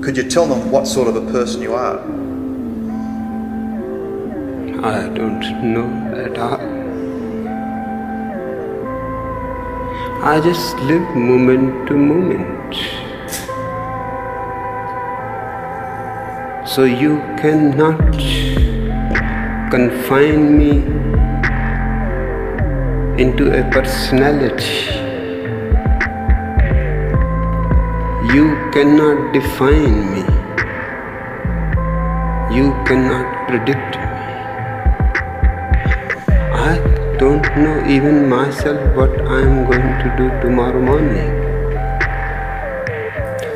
Could you tell them what sort of a person you are? I don't know at all. I just live moment to moment. So you cannot confine me into a personality. You cannot define me. You cannot predict me. I don't know even myself what I am going to do tomorrow morning.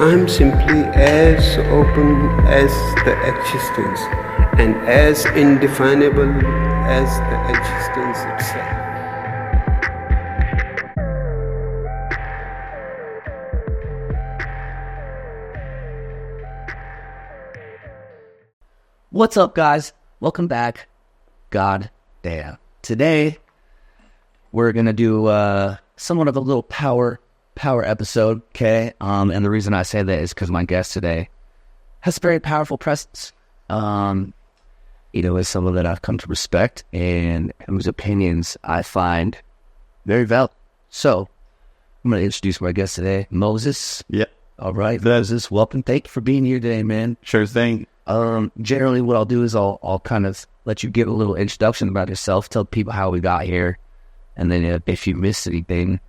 I am simply as open as the existence and as indefinable as the existence itself. What's up, guys? Welcome back. God damn. Today, we're going to do somewhat of a little power episode, okay? And the reason I say that is because my guest today has a very powerful presence. Is someone that I've come to respect and whose opinions I find very valid. So, I'm going to introduce my guest today, Moses. Yep. All right, Moses, welcome. Thank you for being here today, man. Sure thing. Generally what I'll do is I'll kind of let you give a little introduction about yourself, tell people how we got here, and then if you missed anything,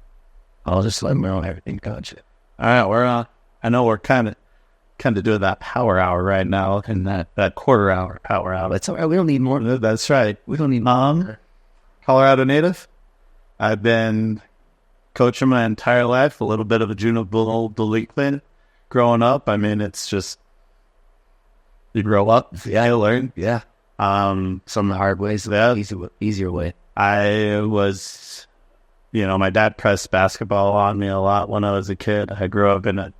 I'll just let them know everything. Gotcha. All right, I know we're kind of doing that power hour right now, and that quarter hour power hour. That's all right. We don't need more. That's right. We don't need more. Colorado native. I've been coaching my entire life. A little bit of a juvenile delinquent growing up. I mean, it's just you grow up. Yeah, you learn. Yeah. Some of the hard ways. Yeah. Easier way. I was, my dad pressed basketball on me a lot when I was a kid. I grew up in a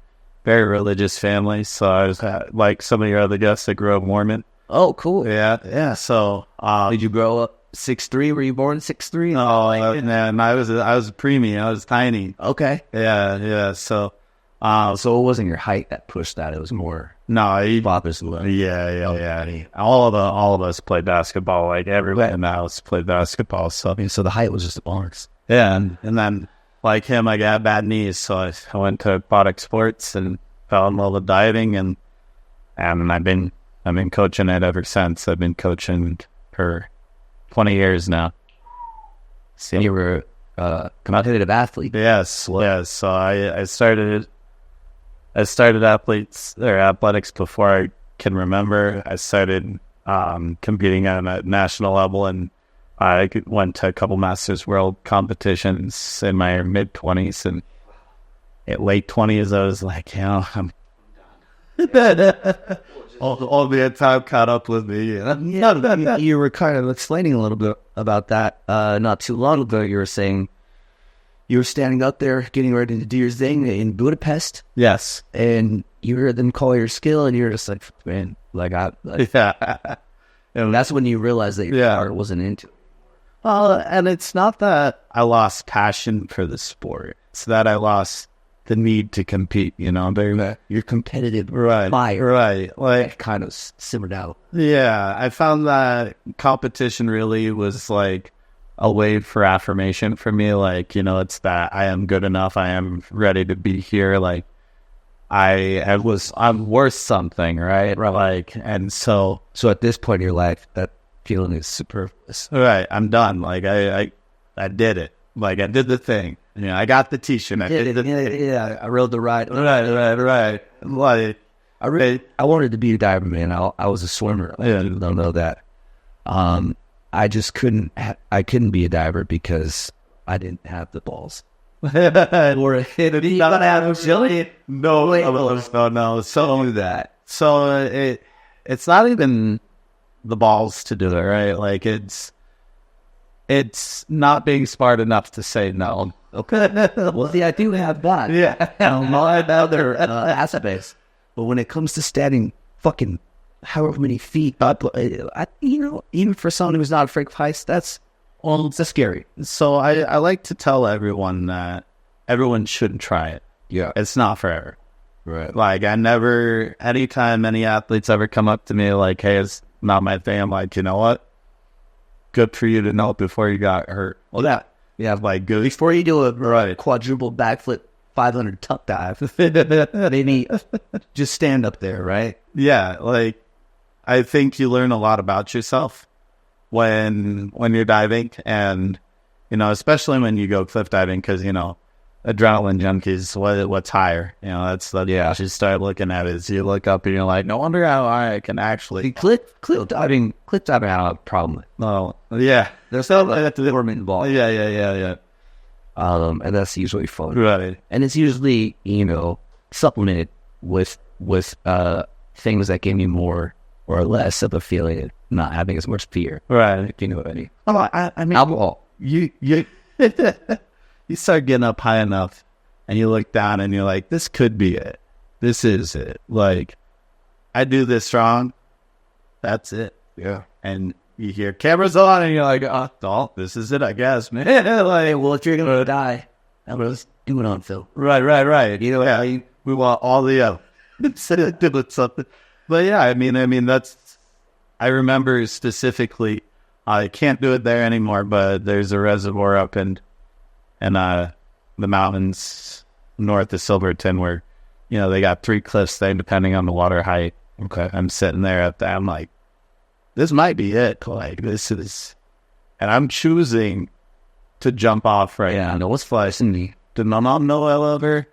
very religious family, so I was like some of your other guests that grew up Mormon. Oh, cool. Yeah. So, did you grow up 6'3"? Were you born 6'3"? No, man, I was a preemie. I was tiny. Okay. Yeah. So it wasn't your height that pushed that. It was more. No, Father's love. Yeah. All of us played basketball. Like everyone in the house played basketball. So the height was just the bonus. Yeah, and then like him, I got bad knees, so I went to aquatic sports and fell in love with diving, and I've been coaching it ever since. I've been coaching for 20 years now. So you were a competitive athlete. Yes. So I started athletics before I can remember. I started competing at a national level, and I went to a couple Masters World competitions in my mid-20s, and at late 20s, I was like, I'm all the time caught up with me. Yeah, you were kind of explaining a little bit about that not too long ago. You were saying you were standing up there getting ready to do your thing in Budapest. Yes. And you heard them call your skill, and you're just like, man, yeah. And that's when you realized that your heart wasn't into it. Well, and it's not that I lost passion for the sport. It's that I lost the need to compete, You're competitive. Right. Fire. Right. Like, kind of simmered out. Yeah. I found that competition really was like a way for affirmation for me. Like, it's that I am good enough. I am ready to be here. Like, I'm worth something, right? Like, and so at this point in your life, that feeling is superfluous. Right. I'm done. Like, I did it. Like, I did the thing. I got the t-shirt. I did it. Yeah. I rode the ride. Right. Like, I wanted to be a diver, man. I was a swimmer. Yeah. People don't know that. I just couldn't be a diver because I didn't have the balls. Or you gotta have agility. No. So that. So it's not even the balls to do it, right? Like it's not being smart enough to say no. Okay. Well, see, I do have that. Yeah. Not other aspects. But when it comes to standing fucking however many feet, even for someone who's not afraid of heights, that's scary. So I like to tell everyone that everyone shouldn't try it. Yeah. It's not forever. Right. Like, anytime any athletes ever come up to me like, hey, it's not my thing, I'm like, you know what? Good for you to know before you got hurt. Well, yeah, Like, good. before you do a quadruple backflip 500 tuck dive, maybe just stand up there, right? Yeah, like, I think you learn a lot about yourself when you're diving, and, you know, especially when you go cliff diving, because, you know, adrenaline junkies, what's higher? You know, that's the you start looking at it. You look up and you're like, no wonder how I can actually Cliff diving had a problem. Oh, yeah. There's no government involved. Yeah. And that's usually fun. Right. And it's usually, you know, supplemented with things that give you more or less of a feeling of not having as much fear. Right. If you know what I mean. Oh, I mean, Alcohol. You you start getting up high enough and you look down and you're like, this could be it. This is it. Like, I do this wrong. That's it. Yeah. And you hear cameras on and you're like, oh, this is it, I guess, man. Like, Well, if you're going to die, I'm going to do it on film. right. You know, we want all the doing something. But yeah, I mean, that's, I remember specifically, I can't do it there anymore, but there's a reservoir up in the mountains north of Silverton where, you know, they got 3 cliffs there depending on the water height. Okay. I'm sitting there up there. I'm like, this might be it. Like, this is, and I'm choosing to jump off right now. Yeah, I know what's flashing. Did my mom know I love her?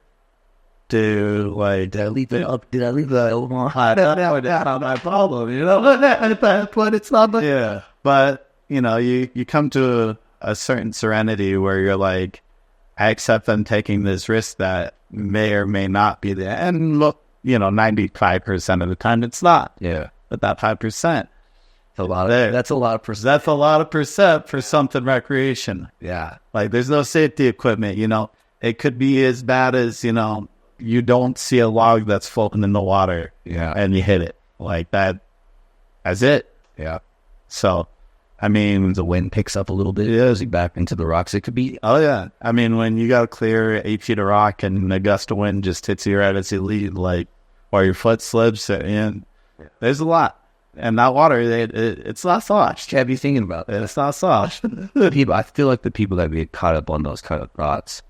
Did I leave it up? Did I leave the old one? That's not my problem, you know? But it's not my... Yeah. But, you know, you come to a certain serenity where you're like, I accept them taking this risk that may or may not be there. And look, you know, 95% of the time it's not. Yeah. But that 5%. That's a lot of percent. That's a lot of percent for something recreation. Yeah. Like, there's no safety equipment, you know. It could be as bad as, you know, you don't see a log that's floating in the water. Yeah. And you hit it. Like, that's it. Yeah. So, I mean, The wind picks up a little bit. As you back into the rocks, it could be. oh yeah. I mean, when you got to clear 8 feet of rock and a gust of wind just hits you right as you leave, like, or your foot slips, and there's a lot. And that water, it's not soft. Can't be thinking about that. It's not soft. People, I feel like the people that get caught up on those kind of thoughts,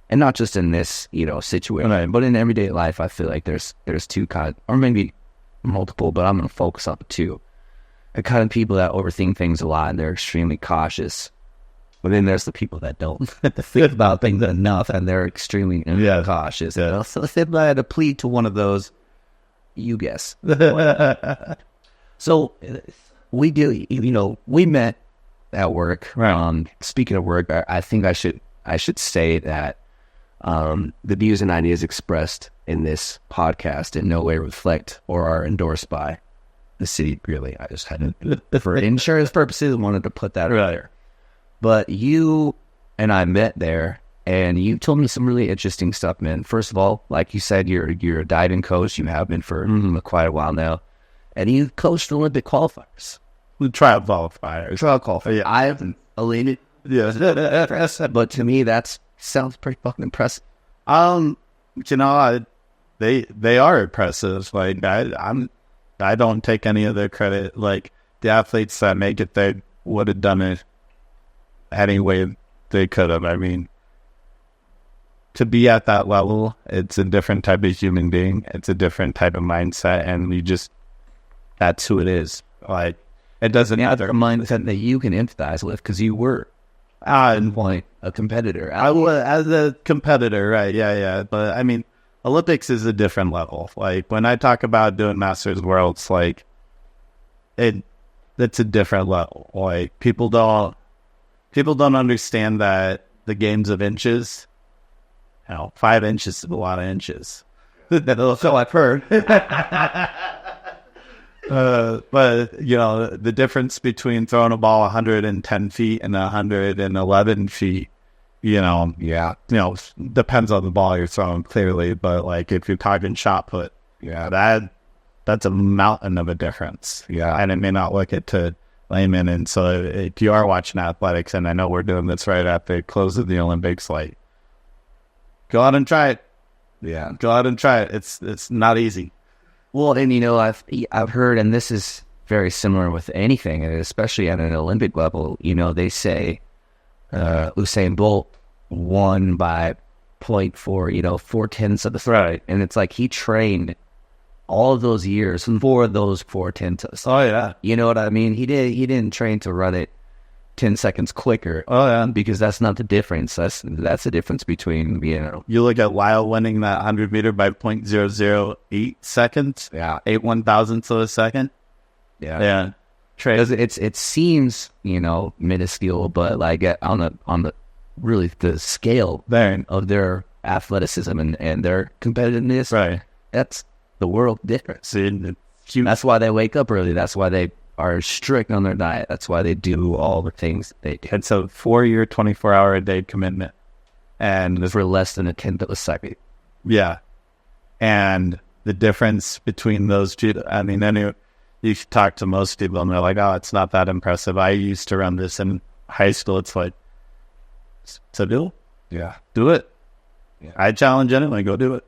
and not just in this, you know, situation, Right. but in everyday life, I feel like there's 2 kinds, or maybe multiple, but I'm going to focus on 2. The kind of people that overthink things a lot and they're extremely cautious. But then there's the people that don't think about things enough and they're extremely cautious. Yeah. So if I had to plead to one of those, you guess. So we do, you know, we met at work. Right. Speaking of work, I think I should say that the views and ideas expressed in this podcast in no way reflect or are endorsed by the city. Really, I just had to, for insurance purposes, wanted to put that out there. But you and I met there, and you told me some really interesting stuff, man. First of all, like you said, you're a diving coach. You have been for quite a while now, and you coached Olympic qualifiers. Trial qualifiers. Yeah, I haven't elated. Yeah. But to me, that sounds pretty fucking impressive. You know, they are impressive. Like, I don't take any of their credit. Like, the athletes that make it, they would have done it any way they could have. I mean, to be at that level, it's a different type of human being. It's a different type of mindset, and that's who it is. Like, it doesn't matter. A mindset that you can empathize with because you were at one point a competitor. I was as a competitor, right? Yeah. But I mean, Olympics is a different level. Like, when I talk about doing Masters Worlds, like, it's a different level. Like, people don't understand that the game's of inches. You know, 5 inches is a lot of inches. So I've heard. But, you know, the difference between throwing a ball 110 feet and 111 feet, you know, depends on the ball you're throwing, clearly. But, like, if you're talking shot put, that's a mountain of a difference. Yeah. And it may not look it to layman. And so if you are watching athletics, and I know we're doing this right at the close of the Olympics, like, go out and try it. Yeah. Go out and try it. It's not easy. Well, and I've heard, and this is very similar with anything, and especially at an Olympic level. They say Usain Bolt won by 0.4, 4/10 of the right, and it's like he trained all of those years for those 4/10. Oh yeah, you know what I mean. He didn't train to run it 10 seconds quicker. Oh yeah, because that's not the difference. That's the difference between You look at Lyle winning that 100-meter by 0.008 seconds. Yeah, 8/1000ths of a second. Yeah. Because it seems minuscule, but like on the really the scale of their athleticism and their competitiveness, right? That's the world difference. See, that's why they wake up early. That's why they are strict on their diet. That's why they do all the things they do. It's a 4-year, 24-hour-a-day commitment, and for less than a 10th of a second. Yeah, and the difference between those two. I mean, you talk to most people, and they're like, "Oh, it's not that impressive." I used to run this in high school. It's like, so do it. Yeah. I challenge anyone. Go do it.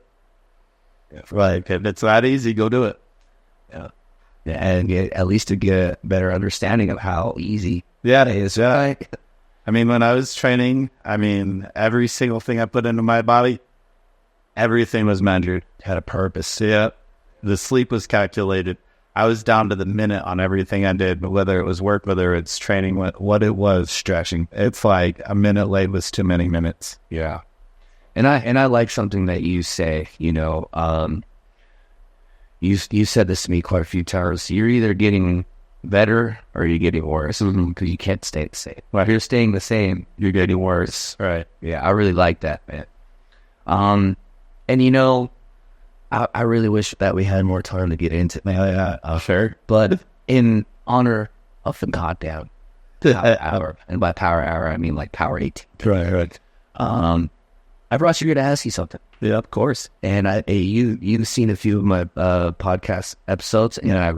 Yeah. Like, if it's that easy, go do it. Yeah. And at least to get a better understanding of how easy it is. Yeah. Right? I mean, when I was training, every single thing I put into my body, everything was measured. Had a purpose. Yeah. The sleep was calculated. I was down to the minute on everything I did, whether it was work, whether it's training, what it was, stretching. It's like a minute late was too many minutes. Yeah. And I like something that you say, you said this to me quite a few times. You're either getting better or you're getting worse, because you can't stay the same. Well, if you're staying the same, you're getting worse. Right. Yeah, I really like that, man. And I really wish that we had more time to get into it. Yeah, sure. But in honor of the goddamn power hour, and by power hour, I mean like power 18. Right. I brought you here to ask you something. Yeah, of course. And you've seen a few of my podcast episodes, and I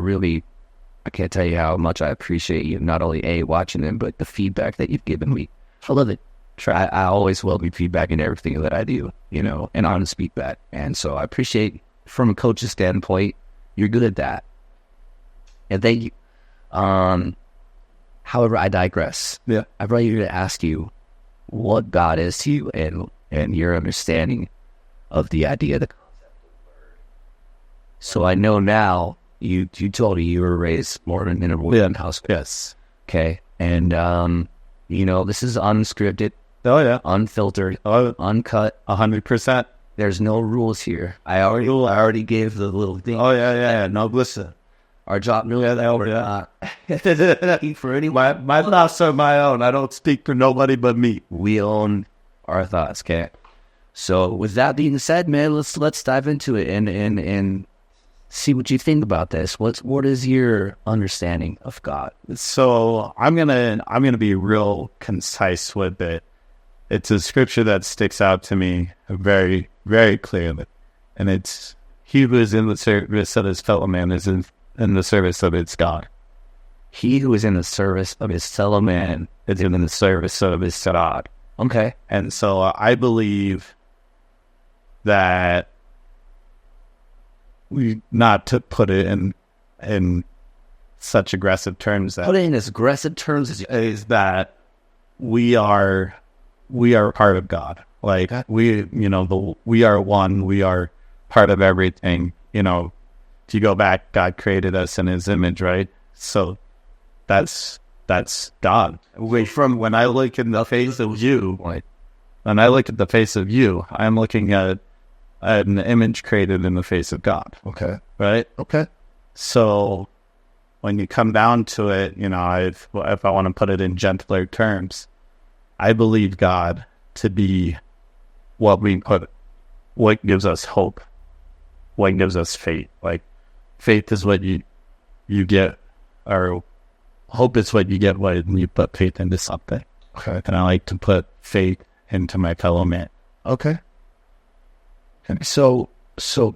can't tell you how much I appreciate you not only watching them, but the feedback that you've given me. I love it. I always welcome feedback in everything that I do, and honest feedback. And so I appreciate, from a coach's standpoint, you're good at that. And thank you. However, I digress. Yeah. I brought you here to ask you what God is to you and your understanding of the idea of the concept of the word. So I know now, you told me you were raised Mormon in a Mormon household. Yes. Okay. And, this is unscripted. Oh, yeah. Unfiltered. Uncut. 100%. There's no rules here. I already gave the little thing. Oh, yeah. No, listen. Our job, for anyone. My thoughts are my own. I don't speak for nobody but me. We own our thoughts, okay? So with that being said, man, let's dive into it and see what you think about this. What is your understanding of God? So I'm gonna be real concise with it. It's a scripture that sticks out to me very, very clearly, and it's, "He who is in the service of his fellow man is in the service of his God." He who is in the service of his fellow man is in the service of his God. Okay. And so I believe that not to put it in such aggressive terms, that put it in as aggressive terms as is that we are part of God. Like, we are one. We are part of everything. If you go back, God created us in His image, right? So that's God. From when I look in the face of you, I'm looking at an image created in the face of God. Okay. Right? Okay. So when you come down to it, if I want to put it in gentler terms, I believe God to be what gives us hope, what gives us faith. Like, faith is what you get, or hope is what you get when you put faith into something. Okay. And I like to put faith into my fellow man. Okay. So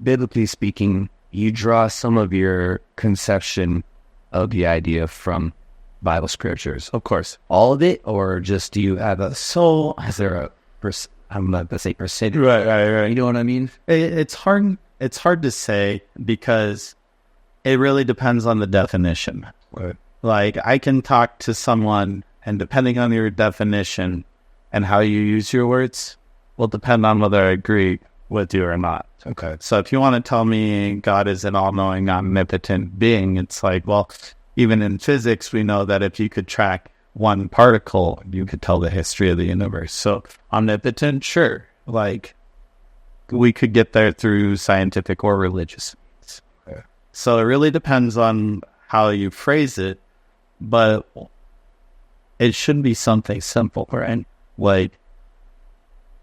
biblically speaking, you draw some of your conception of the idea from Bible scriptures. Of course. All of it, or just do you have is there a I'm not the same person. Right. You know what I mean? It's hard. It's hard to say because it really depends on the definition. Right. Like I can talk to someone, and depending on your definition and how you use your words, will depend on whether I agree with you or not. Okay. So if you want to tell me God is an all-knowing, omnipotent being, it's like, well, even in physics, we know that if you could track one particle, you could tell the history of the universe. So omnipotent, sure. Like we could get there through scientific or religious means. Okay. So it really depends on how you phrase it, but it should be something simple, right? Like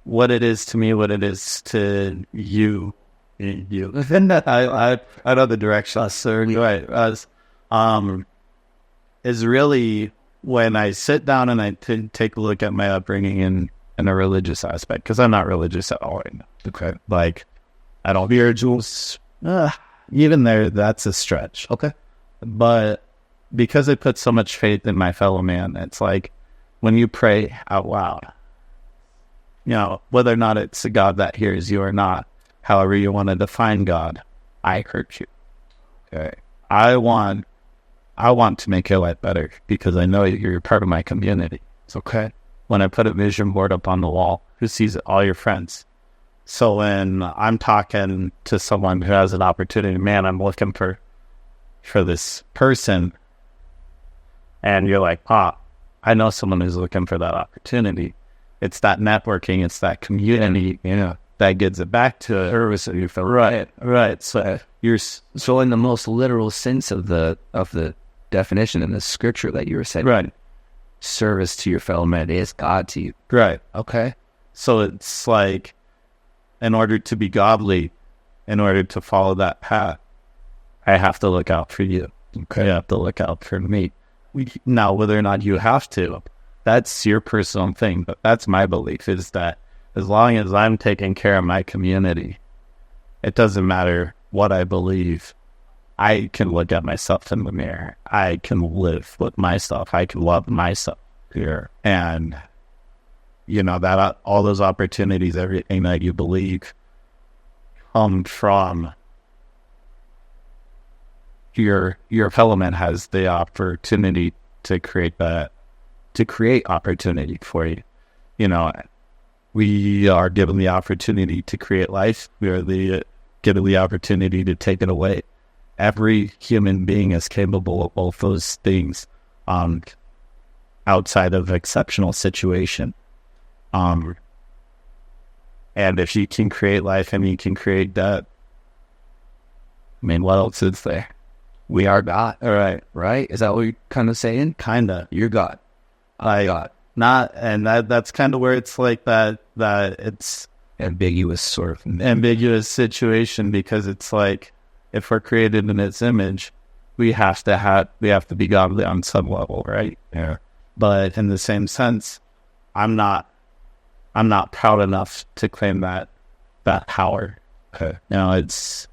what it is to me, what it is to you. I know the direction, sir. Right. Is really when I sit down and I take a look at my upbringing in a religious aspect, because I'm not religious at all right now. Okay. Like, I don't spirituals. Even there, that's a stretch. Okay. But because I put so much faith in my fellow man, it's like when you pray out loud, you know, whether or not it's a God that hears you or not, however you want to define God, I hurt you. Okay. I want to make your life better because I know you're part of my community. It's okay. When I put a vision board up on the wall, who sees it? All your friends. So when I'm talking to someone who has an opportunity, man, I'm looking for this person, and you're like, I know someone who's looking for that opportunity. It's that networking, it's that community, that gets it back to it. Service of your fellow. Right. So you're so in the most literal sense of the definition in the scripture that you were saying, right. Service to your fellow man is God to you. Right. Okay. So it's like, in order to be godly, in order to follow that path, I have to look out for you. Okay. You have to look out for me. Now, whether or not you have to, that's your personal thing. But that's my belief, is that as long as I'm taking care of my community, it doesn't matter what I believe. I can look at myself in the mirror. I can live with myself. I can love myself here. And, that all those opportunities, everything that you believe, come from your fellow man has the opportunity to create opportunity for you. We are given the opportunity to create life. We are given the opportunity to take it away. Every human being is capable of both those things, outside of exceptional situation. And if you can create life and you can create death, what else is there? We are God. All right. Right? Is that what you're kind of saying? Kinda. You're God. God. Not, and that's kind of where it's like that it's ambiguous sort of ambiguous situation, because it's like, if we're created in its image, we have to be godly on some level, right? Yeah. But in the same sense, I'm not proud enough to claim that power. Okay. It's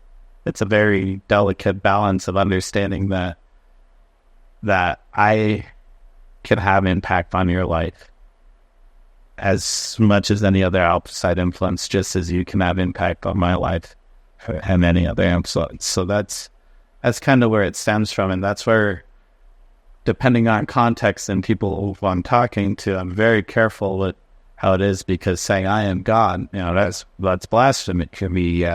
a very delicate balance of understanding that I can have impact on your life as much as any other outside influence, just as you can have impact on my life and any other influence. So that's kind of where it stems from, and that's where, depending on context and people who I'm talking to, I'm very careful with how it is, because saying I am God, that's blasphemy. Can be,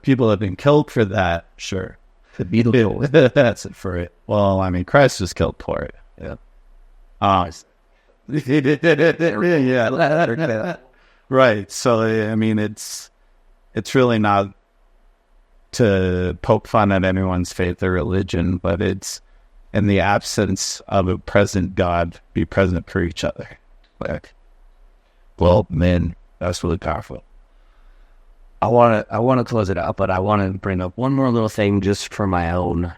people have been killed for that. Sure. The beetle that's it for it. Well, Christ was killed for it. Yeah. Yeah. Right. So, it's really not to poke fun at anyone's faith or religion, but it's, in the absence of a present God, be present for each other. Well, man, that's really powerful. I want to close it out, but I want to bring up one more little thing just for my own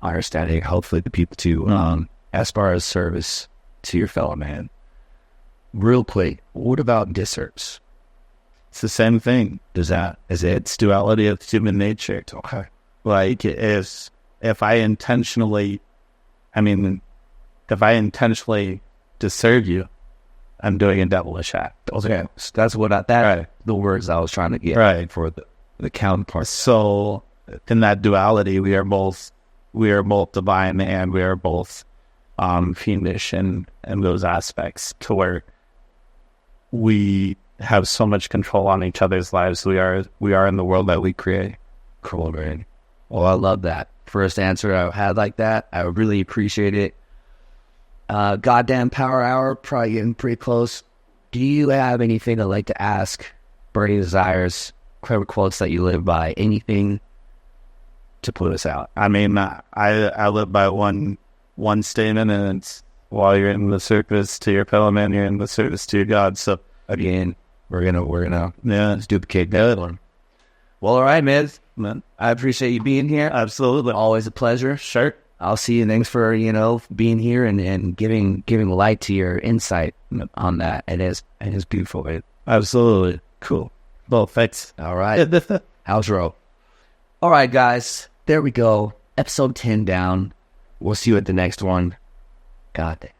understanding, hopefully the people too, as far as service to your fellow man. Real quick, what about disservice? It's the same thing. It's duality of human nature. Okay. Like, if I intentionally disserve you, I'm doing a devilish act. Okay, so that's what the words I was trying to get for the counterpart. So in that duality, we are both divine and we are both fiendish in those aspects, to where we have so much control on each other's lives. We are in the world that we create. Cool, man. Well, I love that first answer I had like that. I really appreciate it. Goddamn Power Hour, probably getting pretty close. Do you have anything to like to ask? Burning desires, clever quotes that you live by, anything to put us out? I mean, I live by one statement, and it's, while you're in the service to your fellow man, you're in the service to your God. So again, we're gonna let's duplicate that one. Well, all right, man. I appreciate you being here. Absolutely, always a pleasure. Sure. I'll see you. Thanks for being here and giving light to your insight on that. It is beautiful. Right? Absolutely cool. Well, thanks. All right. Outro. All right, guys. There we go. Episode 10 down. We'll see you at the next one. God damn.